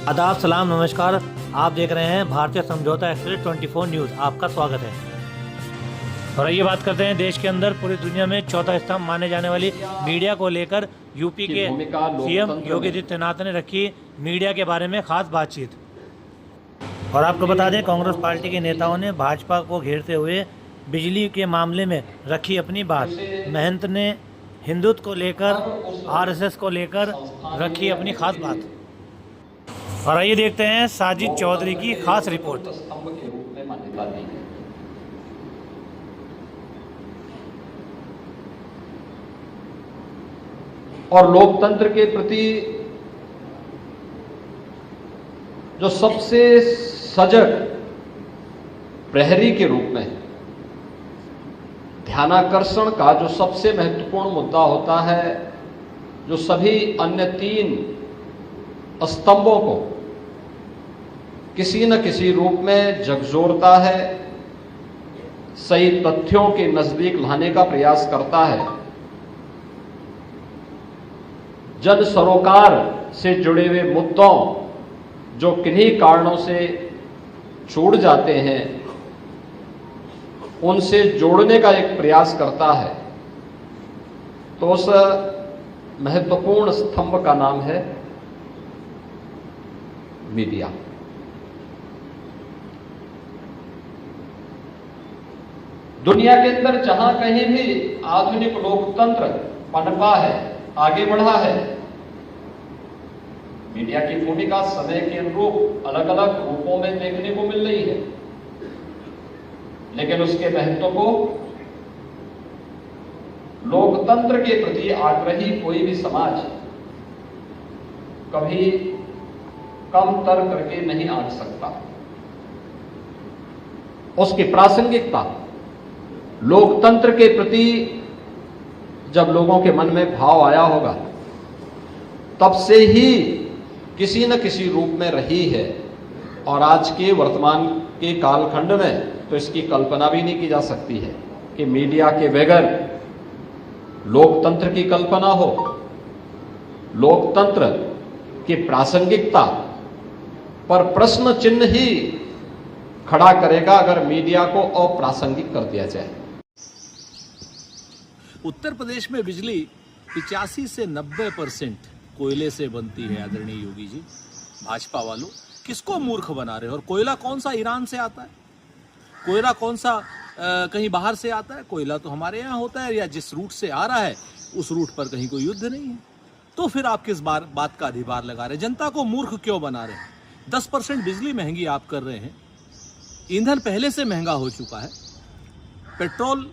आदाब, सलाम, नमस्कार। आप देख रहे हैं भारतीय समझौता एक्सप्रेस 24 न्यूज़। आपका स्वागत है। और आइए बात करते हैं देश के अंदर पूरी दुनिया में चौथा स्तंभ माने जाने वाली मीडिया को लेकर यूपी के सीएम योगी आदित्यनाथ ने रखी मीडिया के बारे में खास बातचीत। और आपको बता दें, कांग्रेस पार्टी के नेताओं ने भाजपा को घेरते हुए बिजली के मामले में रखी अपनी बात। महंत ने हिंदुत्व को लेकर, आरएसएस को लेकर रखी अपनी खास बात। और आइए देखते हैं साजिद चौधरी की खास रिपोर्ट। स्तंभ के रूप में मान्यता दी है। और लोकतंत्र के प्रति जो सबसे सजग प्रहरी के रूप में ध्यानाकर्षण का जो सबसे महत्वपूर्ण मुद्दा होता है, जो सभी अन्य तीन स्तंभों को किसी न किसी रूप में झकझोरता है, सही तथ्यों के नजदीक लाने का प्रयास करता है, जन सरोकार से जुड़े हुए मुद्दों जो किन्हीं कारणों से छूट जाते हैं उनसे जोड़ने का एक प्रयास करता है। तो उस महत्वपूर्ण स्तंभ का नाम है मीडिया। दुनिया के अंदर जहां कहीं भी आधुनिक लोकतंत्र पनपा है, आगे बढ़ा है, मीडिया की भूमिका समय के अनुरूप अलग अलग रूपों में देखने को मिल रही है, लेकिन उसके महत्व को लोकतंत्र के प्रति आग्रही कोई भी समाज कभी कम तर करके नहीं आंक सकता। उसकी प्रासंगिकता लोकतंत्र के प्रति जब लोगों के मन में भाव आया होगा तब से ही किसी न किसी रूप में रही है। और आज के वर्तमान के कालखंड में तो इसकी कल्पना भी नहीं की जा सकती है कि मीडिया के बगैर लोकतंत्र की कल्पना हो। लोकतंत्र की प्रासंगिकता पर प्रश्न चिन्ह ही खड़ा करेगा अगर मीडिया को अप्रासंगिक कर दिया जाए। उत्तर प्रदेश में बिजली 85 से 90% कोयले से बनती है। आदरणीय योगी जी, भाजपा वालों किसको मूर्ख बना रहे हो? और कोयला कौन सा ईरान से आता है? कोयला कौन सा कहीं बाहर से आता है? कोयला तो हमारे यहाँ होता है, या जिस रूट से आ रहा है उस रूट पर कहीं कोई युद्ध नहीं है। तो फिर आप किस बात का अधिभार लगा रहे हैं? जनता को मूर्ख क्यों बना रहे हैं? 10% बिजली महंगी आप कर रहे हैं। ईंधन पहले से महंगा हो चुका है, पेट्रोल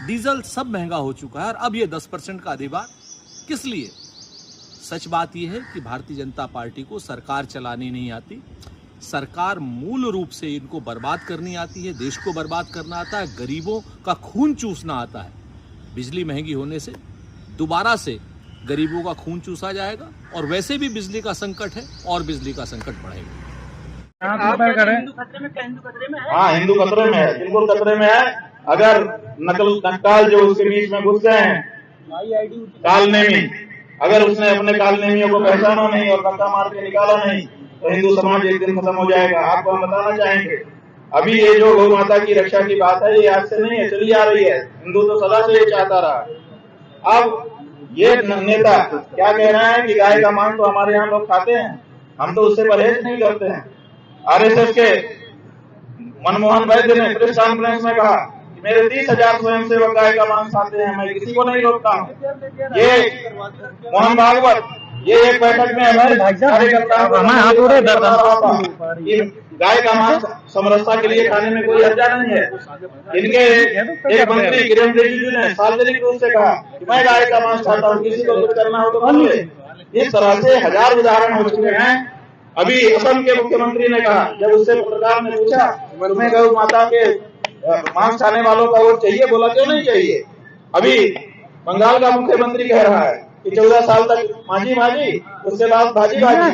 डीजल सब महंगा हो चुका है, और अब ये 10% का अधिभार किस लिए? सच बात यह है कि भारतीय जनता पार्टी को सरकार चलानी नहीं आती। सरकार मूल रूप से इनको बर्बाद करनी आती है, देश को बर्बाद करना आता है, गरीबों का खून चूसना आता है। बिजली महंगी होने से दोबारा से गरीबों का खून चूसा जाएगा, और वैसे भी बिजली का संकट है और बिजली का संकट बढ़ेगा। हिंदू खतरे में है, बिल्कुल खतरे में है। अगर नक्काल जो उसके बीच में घुस गए हैं, कालनेमी, अगर उसने अपने कालनेमियों को पहचाना नहीं और धक्का मार के निकाला नहीं तो हिंदू समाज एक दिन खत्म हो जाएगा। आपको हम बताना चाहेंगे, अभी ये जो गौ माता की रक्षा की बात है, ये आज से नहीं है, चली आ रही है। हिंदू तो सदा से ये चाहता रहा। अब ये नेता क्या कह रहा है कि गाय का मांस तो हमारे यहाँ लोग खाते हैं, हम तो उससे परहेज नहीं करते हैं। आरएसएस के मनमोहन वैद्य ने प्रेस कॉन्फ्रेंस में कहा कि मेरे 30,000 स्वयंसेवक गाय का मांस खाते हैं, मैं किसी को नहीं रोकता हूँ। ये मोहन भागवत, ये एक बैठक में हमारे कार्यकर्ताओं को गाय का मांस समरसता के लिए खाने में कोई हर्जा नहीं है। इनके एक मंत्री किरण रिजिजू ने सार्वजनिक रूप से कहा कि मैं गाय का मांस खाता हूँ, किसी को कुछ करना हो तो कर ले। इस तरह से हजार उदाहरण हो चुके हैं। अभी असम के मुख्यमंत्री ने कहा, जब उससे पत्रकार ने पूछा तुम्हें गौ माता के मांस खाने वालों का वोट चाहिए, बोला क्यों नहीं चाहिए। अभी बंगाल का मुख्यमंत्री कह रहा है कि 14 साल तक मांझी मांझी, उसके बाद भाजी भाजी।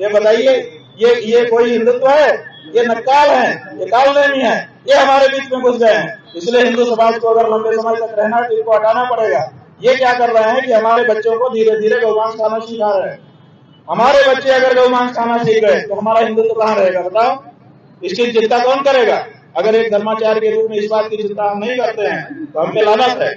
ये बताइए, ये कोई हिंदुत्व है? ये नक्काल है, ये कालनेमी है, ये हमारे बीच में घुस गए हैं। इसलिए हिंदू समाज को अगर लंबे समय तक रहना है तो इनको हटाना पड़ेगा। ये क्या कर रहे हैं कि हमारे बच्चों को धीरे धीरे गौमांस खाना सिखा रहे हैं। हमारे बच्चे अगर गौ मांस खाना सीख गए तो हमारा हिंदुत्व कहाँ रहेगा बताओ? इसकी चिंता कौन करेगा? अगर एक धर्माचार्य के रूप में इस बात की चिंता हम नहीं करते हैं तो हम पे लानत है।